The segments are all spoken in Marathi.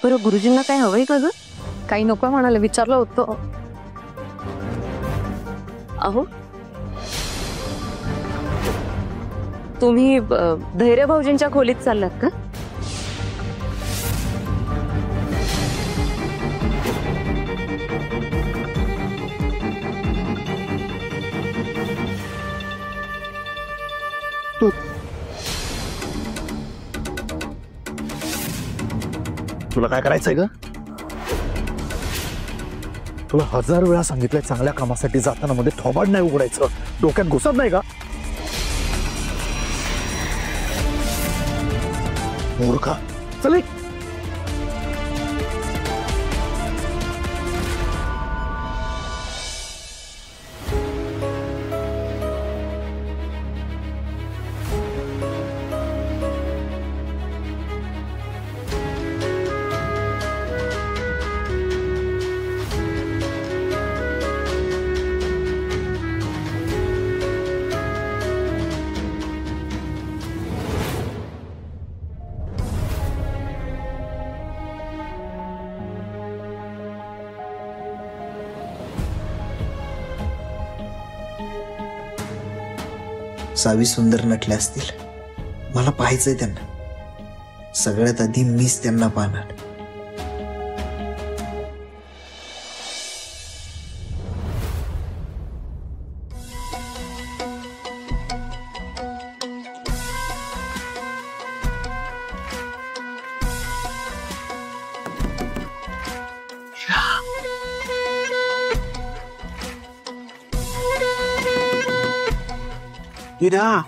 बरं गुरुजींना काय हवंय का ग? काही नको म्हणाले, विचारलं होतं. अहो तुम्ही धैर्य भाऊजींच्या खोलीत चाललात का? तुला काय करायचंय ग? तुला 1000 वेळा सांगितलंय चांगल्या कामासाठी जाताना मध्ये थोबाड नाही उघडायचं, डोक्यात घुसत नाही का? मूर्खा, चल एक. सावी सुंदर नटल्या असतील, मला पाहायचंय त्यांना. सगळ्यात आधी मीच त्यांना पाहणार. इरा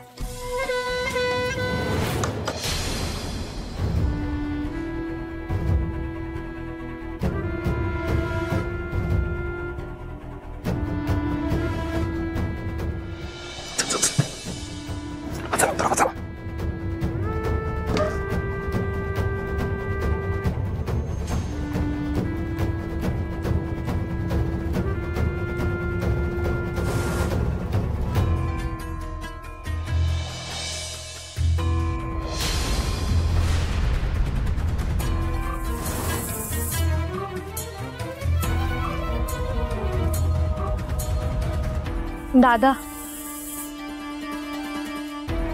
दादा,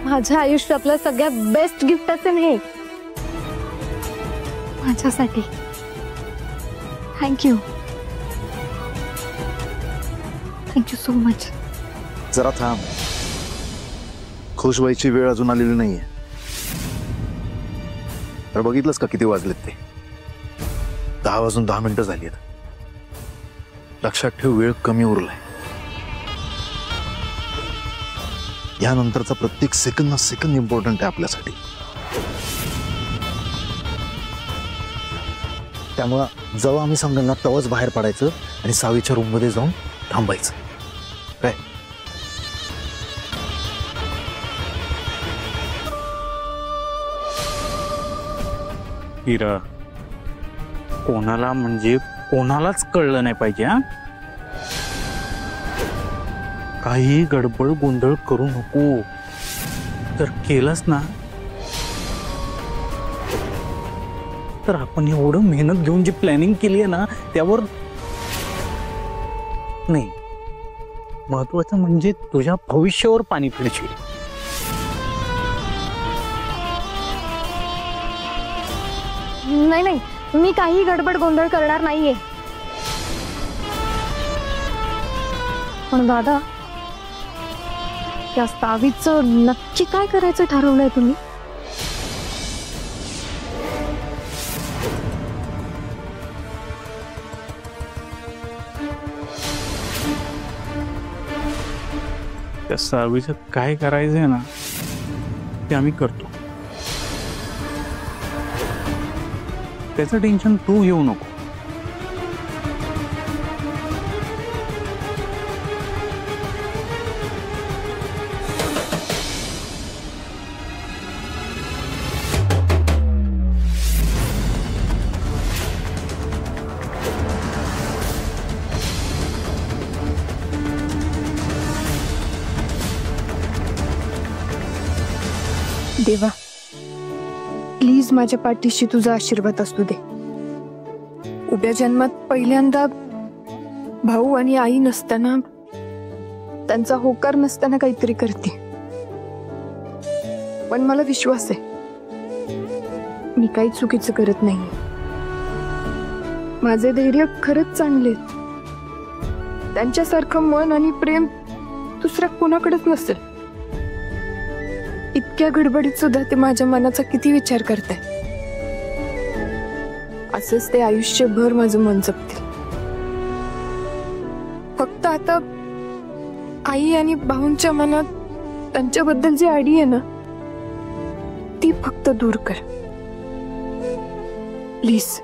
माझ्या आयुष्यातलं सगळ्यात बेस्ट गिफ्ट असेल हे माझ्यासाठी. Thank you, thank you so much. जरा थांब, खुश व्हायची वेळ अजून आलेली नाहीये. तर बघितलंस का किती वाजलेत ते? 10 वाजून 10 मिनिटं झाली आहेत. लक्षात ठेव, वेळ कमी उरलाय. यानंतरचा प्रत्येक सेकंद ना सेकंद इम्पॉर्टंट आहे आपल्यासाठी. त्यामुळं जेव्हा आम्ही सांगेल ना तेव्हाच बाहेर पडायचं आणि सावीच्या रूम मध्ये जाऊन थांबायचं. काय? इरा, कोणाला म्हणजे कोणालाच कळलं नाही पाहिजे हा. काही गडबड गोंधळ करू नको. जर केलंस ना तर आपण एवढं मेहनत घेऊन जी प्लॅनिंग केली आहे ना त्यावर नाही, महत्वाचं म्हणजे तुझ्या भविष्यावर पाणी फिरशील. नाही नाही, मी काही गडबड गोंधळ करणार नाहीये. पण दादा, त्या सावीचं नक्की काय करायचं ठरवलंय तुम्ही? त्या सावीचं काय करायचंय ना ते आम्ही करतो. त्याचं टेन्शन तू घेऊ नको. देवा, प्लीज माझ्या पाठीशी तुझा आशीर्वाद असू दे. भव्या जन्मात पहिल्यांदा भाऊ आणि आई नसताना, त्यांचा होकार नसताना काहीतरी करते. पण मला विश्वास आहे मी काही चुकीचं करत नाही. माझे धैर्य खरंच चांगले. त्यांच्यासारखं मन आणि प्रेम दुसऱ्या कोणाकडेच नसेल. इतक्या गडबडीत सुद्धा ते माझ्या मनाचा किती विचार करताय. असंच ते आयुष्यभर माझं मन जपतील. फक्त आता आई आणि भाऊंच्या मनात त्यांच्याबद्दल जी आयडी आहे ना, ती फक्त दूर कर प्लीज.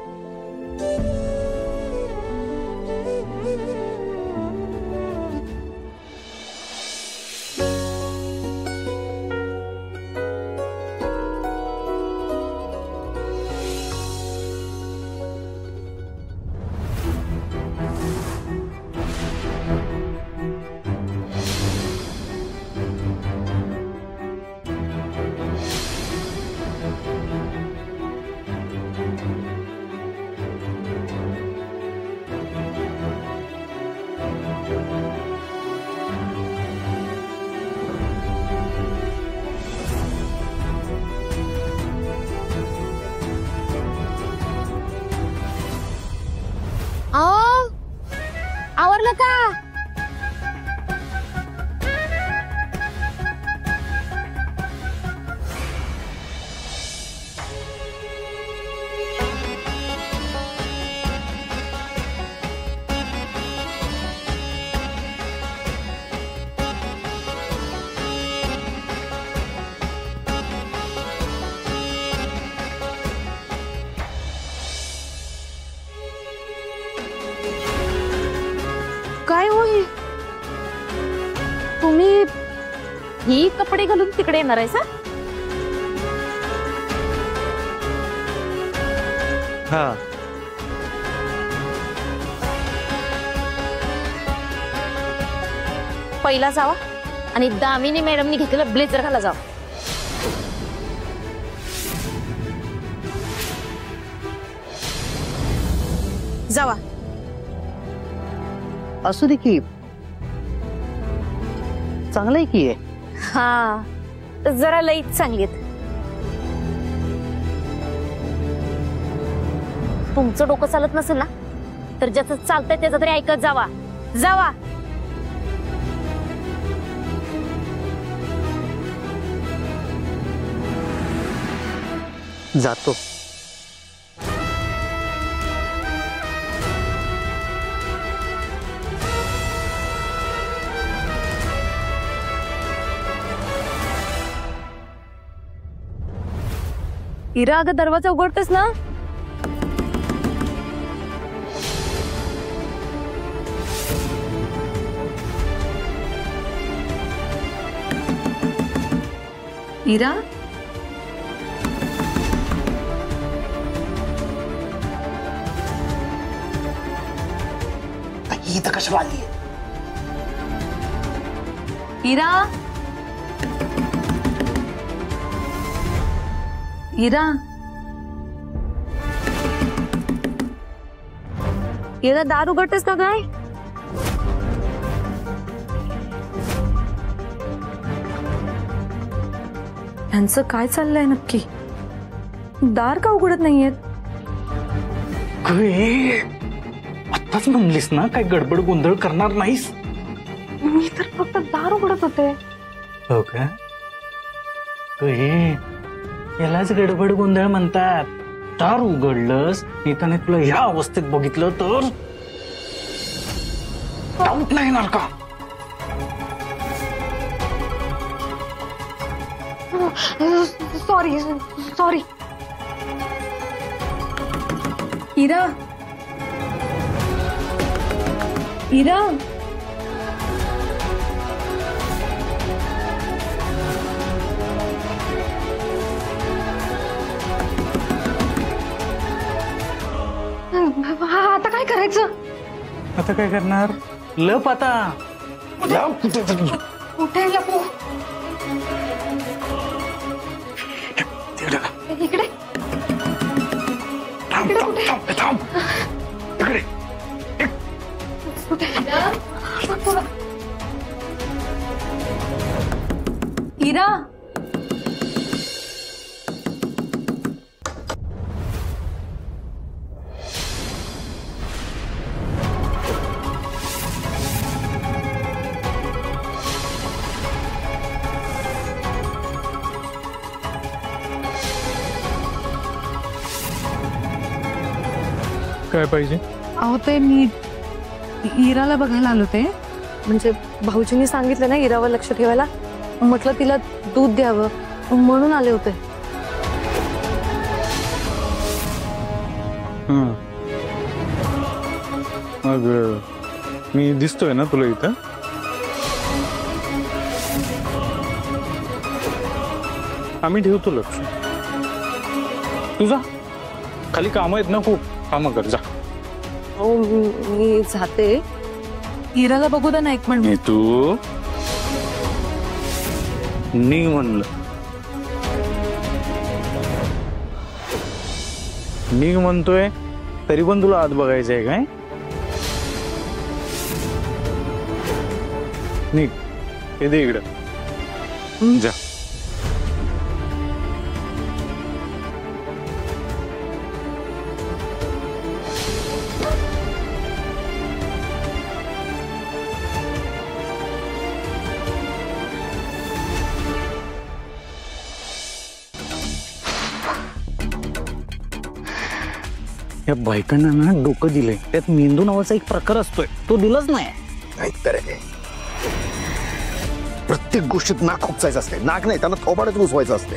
आवरलं का? काय होई, तुम्ही ही कपडे घालून तिकडे येणार आहे सा? हा, पहिला जावा आणि दामिनी मॅडमनी घेतलेला ब्लेझर घाला जावा. जावा. असू दे की, चांगलं आहे की. हा, जरा लईच चांगली आहेत. तुमचं डोकं चालत नसेल ना, तर ज्याचं चालतंय त्याचं तरी ऐकत जावा. जावा. जातो. इरा, अगं दरवाजा उघडतेस ना? इरा, ही इथं कशाला आली? इरा, इरा, इरा, दार उघडतेस का काय? यांचं काय चाललंय नक्की? दार का उघडत नाहीयेत? आत्ताच म्हणलीस ना काय गडबड गोंधळ करणार नाहीस. मी तर फक्त दार उघडत होते. हो का? यालाच गडबड गोंधळ म्हणतात. दार उघडलंस नीताने तुला ह्या अवस्थेत बघितलं तर डाऊट नाही येणार का? Sorry sorry. इरा, इरा, आता काय करायचं? आता काय करणार? लप आता. कुठे लपू? इकडे. थांब थांब थांब थांब. इरा काय पाहिजे? अहो ते मी इराला बघायला आलो ते म्हणजे भाऊजींनी सांगितलं ना इरावर लक्ष ठेवायला म्हटलं तिला दूध द्यावं म्हणून आले होते. मग मी दिसतोय ना तुला इथं? आम्ही ठेवतो लक्ष. तुझा खाली काम आहेत ना, खूप काम कर जा. हो मी जाते. इराला बघू दे ना एक मिनिट. तू नी म्हणलं नी म्हणतोय तरी पण तुला आत बघायचंय काय? निघ, हे दे इकडं जा. या बायकांना ना डोकं दिलंय. त्यात मेंदू नावाचा एक प्रकार असतोय, तो दिलाच नाही. नाहीतर प्रत्येक गोष्टीत नाक खुपसायचं असते. नाक नाही, त्यांना थोबाडच घुसवायचं असते.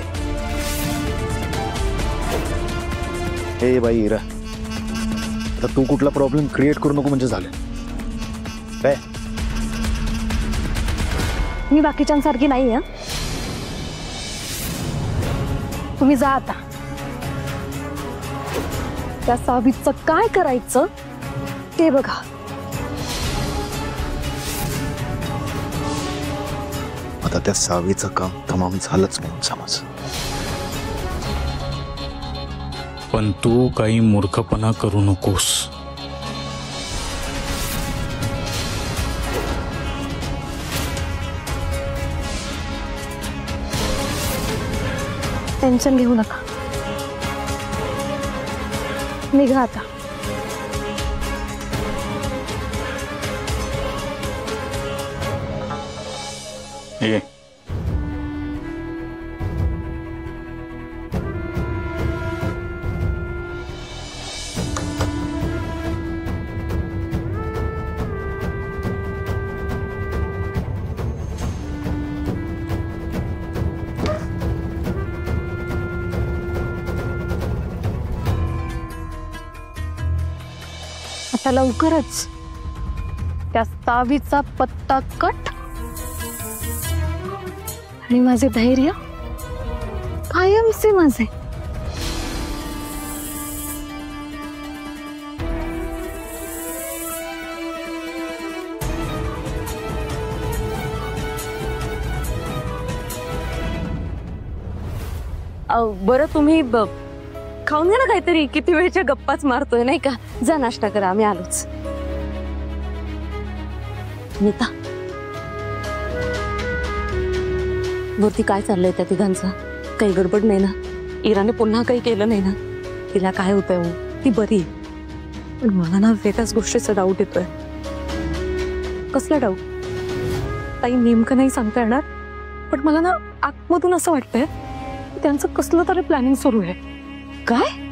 हे बाई इरा, आता तू कुठला प्रॉब्लेम क्रिएट करू नको म्हणजे झालं काय? मी बाकीच्यांसारखी नाही आहे. तुम्ही जा आता. त्या सावीचं काय करायचं ते बघा. आता त्या सावीचं काम तमाम झालंच म्हणून समज. पण तू काही मूर्खपणा करू नकोस. टेन्शन घेऊ नका. निघा आता. ये आता लवकरच त्या सावीचा पत्ता कट आणि माझे धैर्य कायमचे माझे. बरं तुम्ही खाऊन घ्या ना काहीतरी. किती वेळच्या गप्पाच मारतोय नाही का. जा नाश्ता करा, आम्ही आलोच. नीता, वरती काय चाललंय त्या तिघांचं? काही गडबड नाही ना? इराने पुन्हा काही केलं नाही ना? तिला काय होतंय? ती बरी, पण मला ना वेगळ्याच गोष्टीचा डाऊट येतोय. कसला डाऊट? ताई नेमकं नाही सांगता येणार, पण मला ना आतमधून असं वाटतंय त्यांचं कसलं तरी प्लॅनिंग सुरू आहे. काय?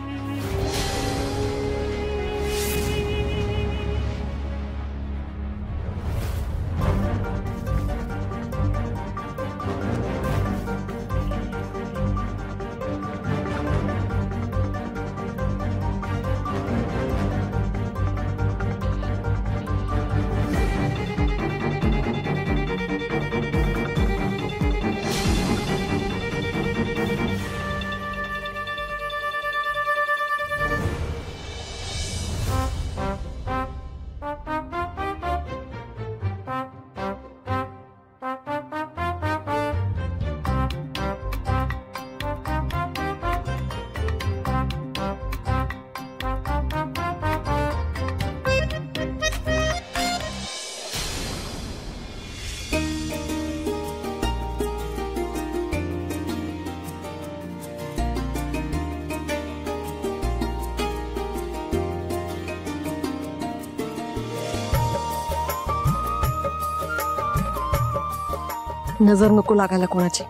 नजर नको लागायला कोणाची.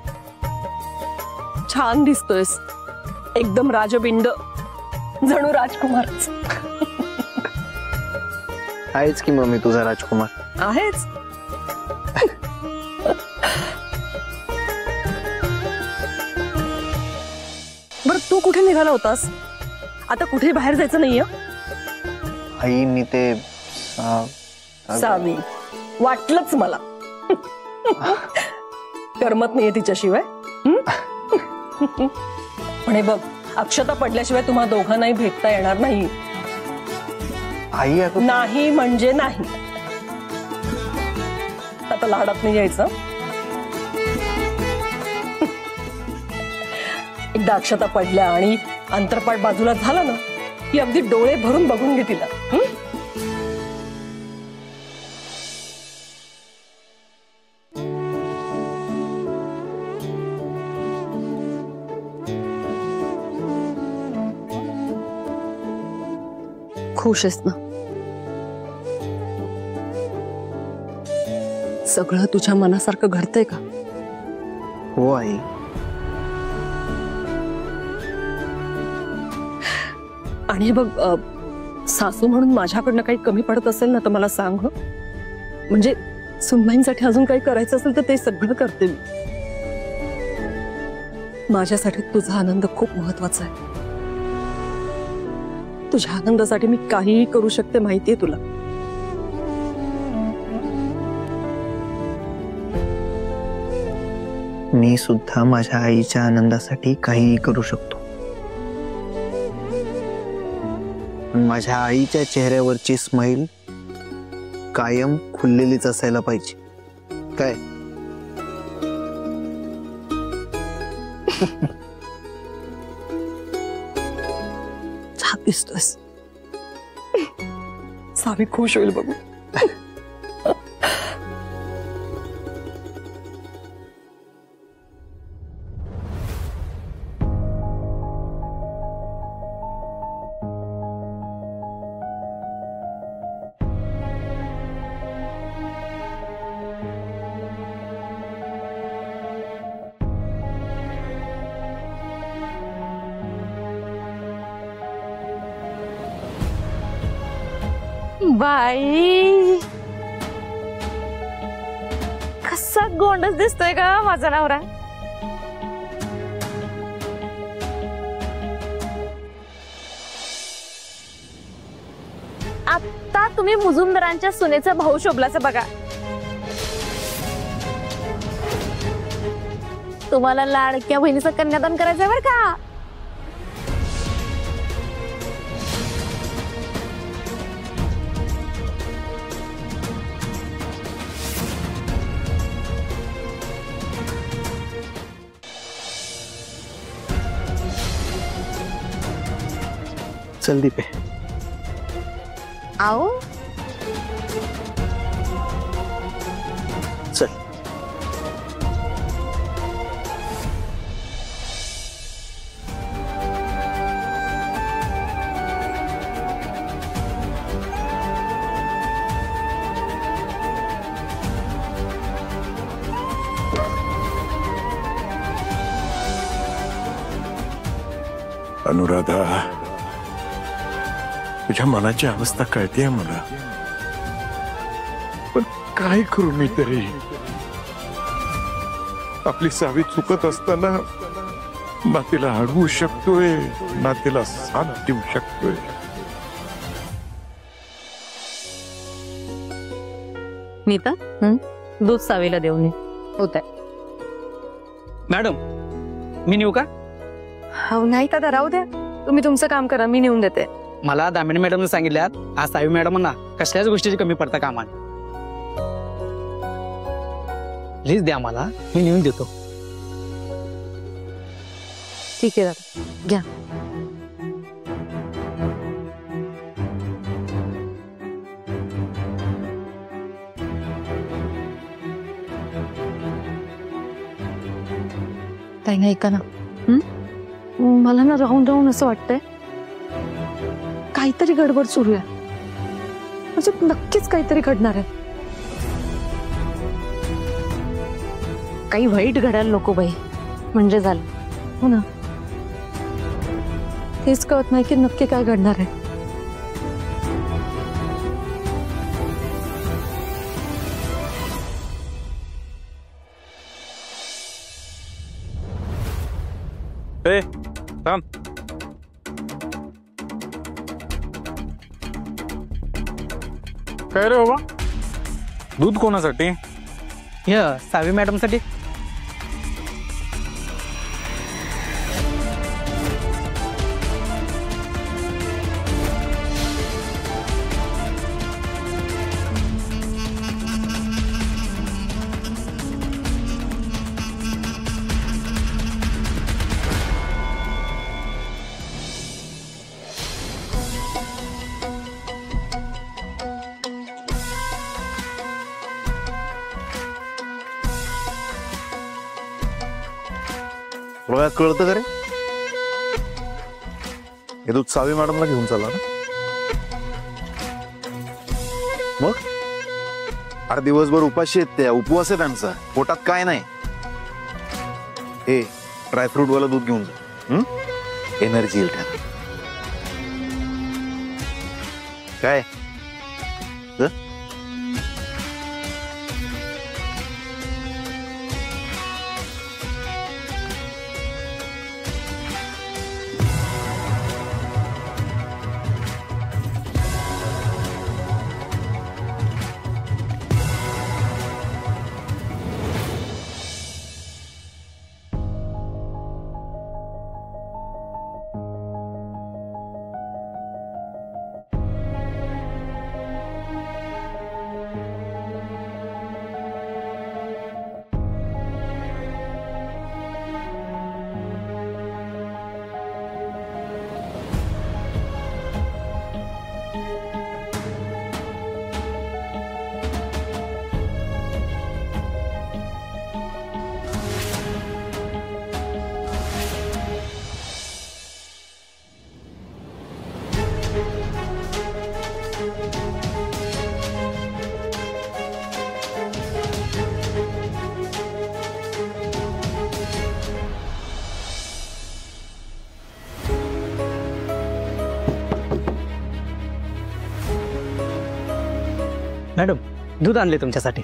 छान दिसतोयस, एकदम राजबिंड, जणू राजकुमारच आहेच की मम्मी तुझा राजकुमार. आहेच. बर तू कुठे निघाला होतास? आता कुठे बाहेर जायचं नाहीये? आई मी ते सावी, वाटलंच मला. करमत नाहीये तिच्याशिवाय. पण हे बघ, अक्षता पडल्याशिवाय तुम्हा दोघांनाही भेटता येणार नाही. आई अगं नाही म्हणजे नाही. आता लाडात नाही यायचं. एकदा अक्षता पडल्या आणि अंतरपाट बाजूला झाला ना की अगदी डोळे भरून बघून घे तिला. खुश आहेस ना? सगळं तुझ्या मनासारखं घडतंय का? हो आई. आणि हे बघ, सासू म्हणून माझ्याकडनं काही कमी पडत असेल ना तर मला सांग. म्हणजे सुनबाईंसाठी अजून काही करायचं असेल तर ते सगळं करते मी. माझ्यासाठी तुझा आनंद खूप महत्वाचा आहे. तुझ्या आनंदासाठी मी काहीही करू शकते, माहितीये तुला. मी सुद्धा माझ्या आईच्या आनंदासाठी काहीही करू शकतो. पण माझ्या आईच्या चेहऱ्यावरची स्माईल कायम खुललेलीच असायला पाहिजे. काय? छान दिसतोस. सावी खुश होईल बघू. बाई, कसा गोंडच दिसतोय का माझा नवरा. आता तुम्ही मुजुमदारांच्या सुनेचा भाऊ शोभलाच बघा. तुम्हाला लाडक्या बहिणीचं कन्यादान करायचंय बरं का. चल दीपे. आओ चल. अनुराधा, तुझ्या मनाची अवस्था कळतेय मला, पण काय करू मी तरी. आपली सावी चुकत असताना ना तिला अडवू शकतोय ना तिला साथ देऊ शकतोय. नीता, दूध सावीला देऊन ये. होत आहे. मॅडम, मी नेऊ का? हो नाही दादा, राहू द्या. तुम्ही तुमचं काम करा, मी नेऊन देते. मला दामिनी मॅडमने सांगितल्यात आज सावी मॅडमांना कसल्याच गोष्टीची कमी पडता कामा नये. प्लीज द्या मला, मी नेऊन देतो. ठीक आहे दादा, घ्या. काही नाही का ना. मला ना राहून राहून असं वाटतंय काहीतरी गडबड सुरू आहे. म्हणजे नक्कीच काहीतरी घडणार आहे. काही वाईट घडायला नको बाई, म्हणजे झालं. हो ना, हेच कळत नाही की नक्की काय घडणार आहे. ए थांब. काय रे बाबा, दूध कोणासाठी? सावी मॅडम साठी. तुला काय कळतं का रे? हे दूध सावी मॅडमला घेऊन चालला ना? मग अरे दिवसभर उपाशी आहेत त्या, उपवास आहे त्यांचा, पोटात काय नाही. हे ड्रायफ्रूट वाला दूध घेऊन जा, एनर्जी येईल त्यात. काय जा. मॅडम, दूध आणले तुमच्यासाठी.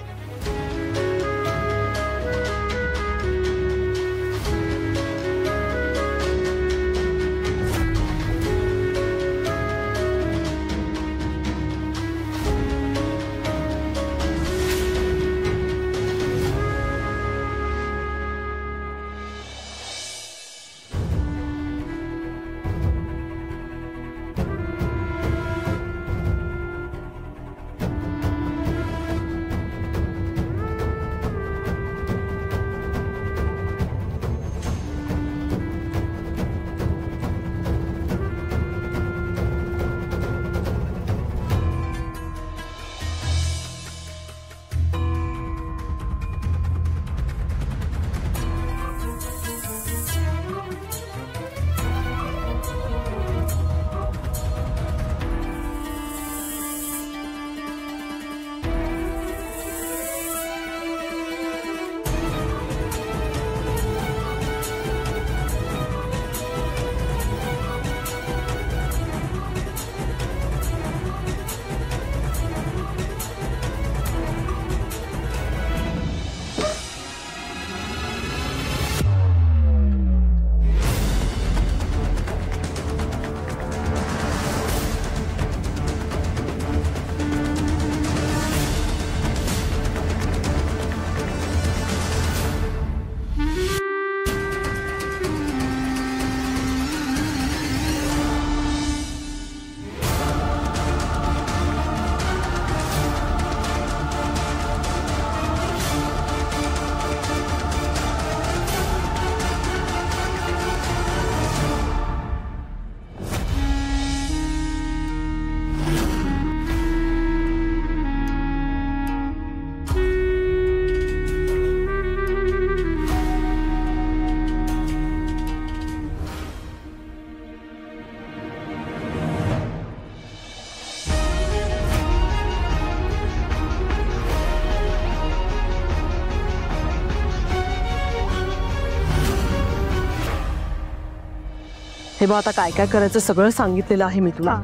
हे बघ, आता काय काय करायचं सगळं सांगितलेलं आहे मी तुला.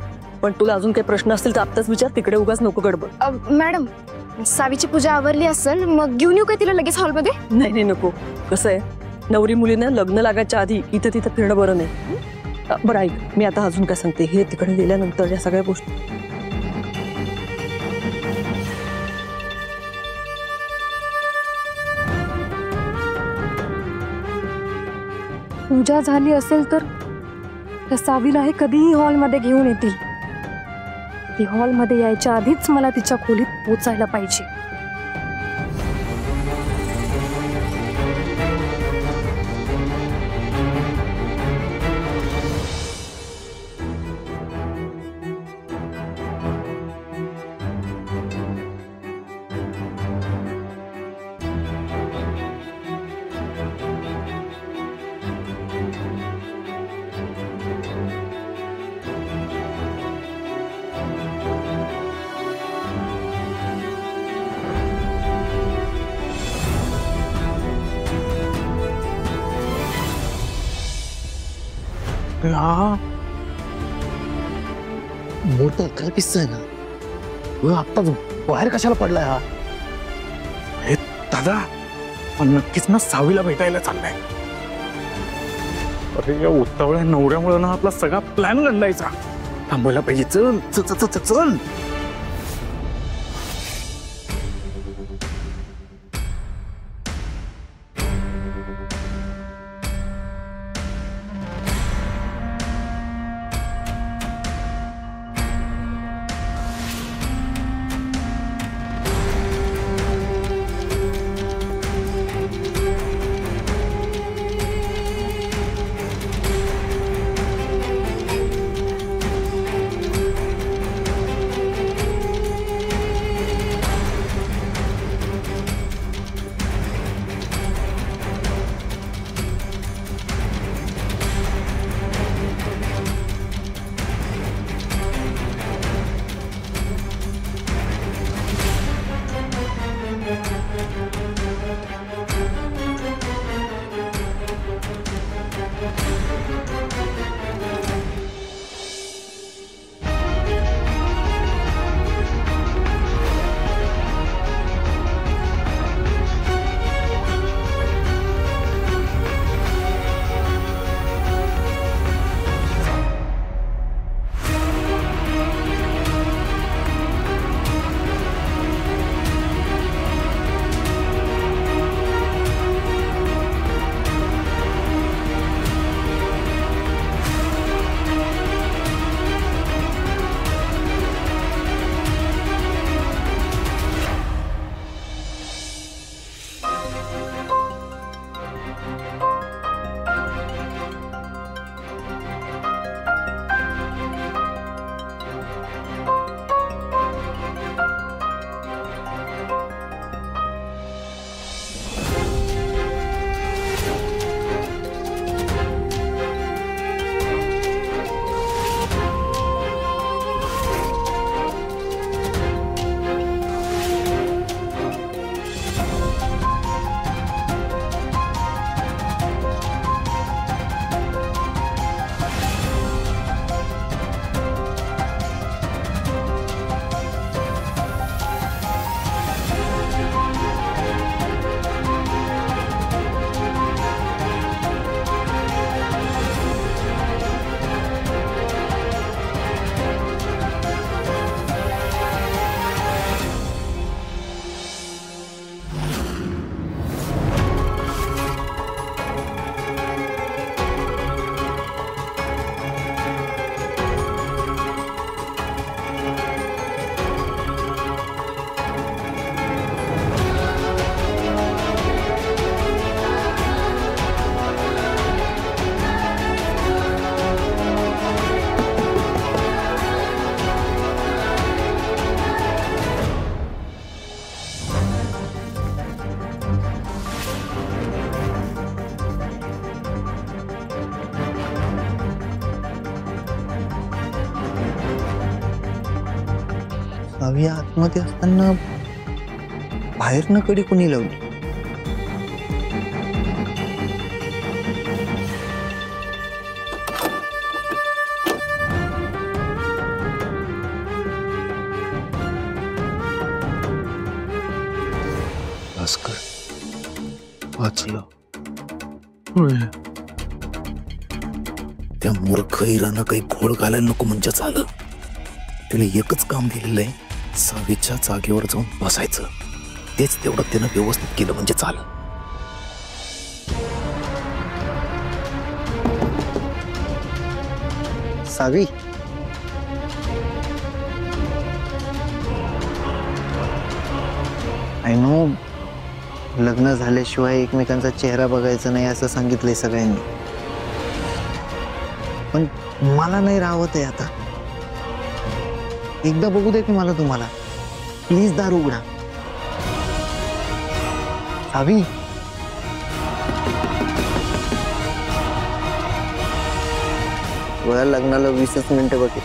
पण तुला अजून काही प्रश्न असतील तर आत्ताच विचार, तिकडे उगाच नको गडबड. मॅडम, सावीची पूजा आवरली असेल, मग घेऊन येऊ काय तिला लगेच हॉलमध्ये? नाही नाही नको. कसं आहे, नवरी मुलीनं लग्न लागायच्या आधी इथं तिथं फिरणं बरं नाही. बरं ऐक, मी आता अजून काय सांगते, हे तिकडे गेल्यानंतर या सगळ्या गोष्टी. पूजा झाली असेल तर त्या सावीला हे कधीही हॉलमध्ये घेऊन येतील. ती हॉलमध्ये यायच्या आधीच मला तिच्या खोलीत पोचायला पाहिजे. मोठं काय किस्सा आहे ना, आत्ताच बाहेर कशाला पडलाय हा? हे दादा पण नक्कीच ना सावीला भेटायला चाललाय. अरे या उतावळ्या नवऱ्यामुळे ना आपला सगळा प्लॅन गंडायचा. थांबवायला पाहिजे. चल चल चल चल चल. सावी आतमध्ये असताना बाहेरनं कडी कोणी लावली? भास्कर वाचलं. होय. त्या मूर्ख इरानं काही घोळ घालायला नको म्हणजे झालं. तिने एकच काम दिलेलं आहे, सावीच्या जागेवर जाऊन बसायचं. तेच तेवढं त्यानं व्यवस्थित केलं म्हणजे झालं. सावी, आय नो लग्न झाल्याशिवाय एकमेकांचा चेहरा बघायचा नाही असं सांगितलंय सगळ्यांनी, पण मला नाही राहत आहे आता. एकदा बघू दे की मला तुम्हाला. प्लीज दार उघडा. सावी, लग्नाला 20 मिनिटं बघे.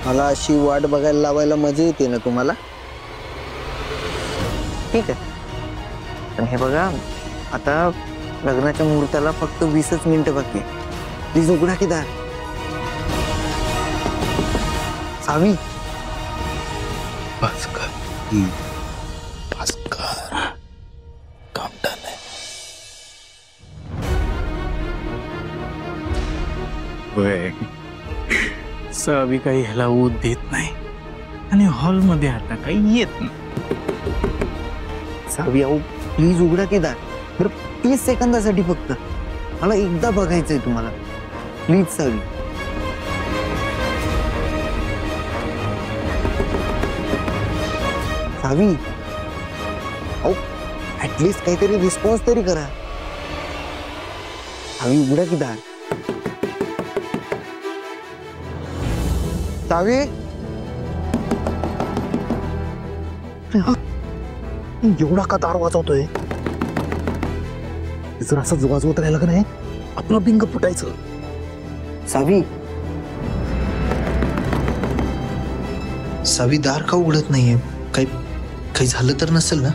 मला अशी वाट बघायला लावायला मजा येते ना तुम्हाला? ठीक आहे, पण हे बघा, आता लग्नाच्या मुहूर्ताला फक्त 20 मिनिटं बाकी आहे. प्लीज उघडा की दार. सावी, भास्कर भास्कर काम डन आहे. होय, सावी काही ह्याला ऊत देत नाही आणि हॉलमध्ये आता काही येत नाही. सावी अहो, प्लीज उघडा की दार. बरं 30 सेकंदासाठी फक्त. मला एकदा बघायचंय तुम्हाला. प्लीज सावी. सावी अहो, ऍटलीस्ट काहीतरी रिस्पॉन्स तरी करा. सावी उघडा की दार. सावी, एवढा का दार वाजवतोय? जर असं वाजवत राहिलं का नाही, आपलं बिंग फुटायचं. सावी, सावी दार का उघडत नाहीये? काही झालं तर नसेल ना?